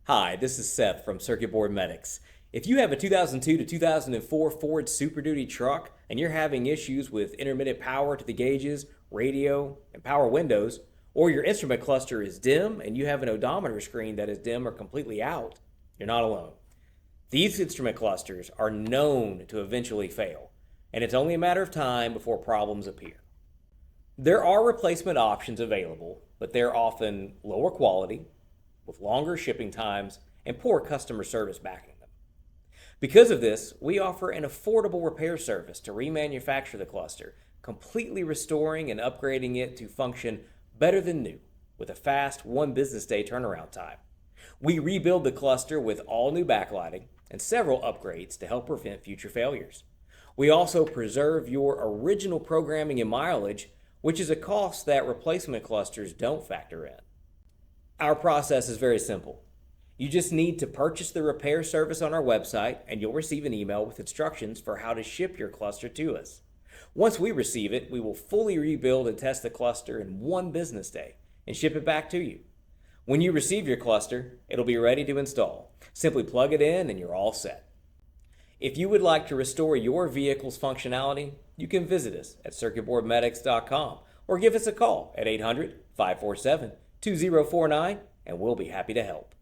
Hi, this is Seth from Circuit Board Medics. If you have a 2002 to 2004 Ford Super Duty truck and you're having issues with intermittent power to the gauges, radio, and power windows, or your instrument cluster is dim and you have an odometer screen that is dim or completely out, you're not alone. These instrument clusters are known to eventually fail, and it's only a matter of time before problems appear. There are replacement options available, but they're often lower quality, with longer shipping times and poor customer service backing them. Because of this, we offer an affordable repair service to remanufacture the cluster, completely restoring and upgrading it to function better than new, with a fast one business day turnaround time. We rebuild the cluster with all new backlighting and several upgrades to help prevent future failures. We also preserve your original programming and mileage, which is a cost that replacement clusters don't factor in. Our process is very simple. You just need to purchase the repair service on our website and you'll receive an email with instructions for how to ship your cluster to us. Once we receive it, we will fully rebuild and test the cluster in one business day and ship it back to you. When you receive your cluster, it'll be ready to install. Simply plug it in and you're all set. If you would like to restore your vehicle's functionality, you can visit us at circuitboardmedics.com or give us a call at 800-547-2049 and we'll be happy to help.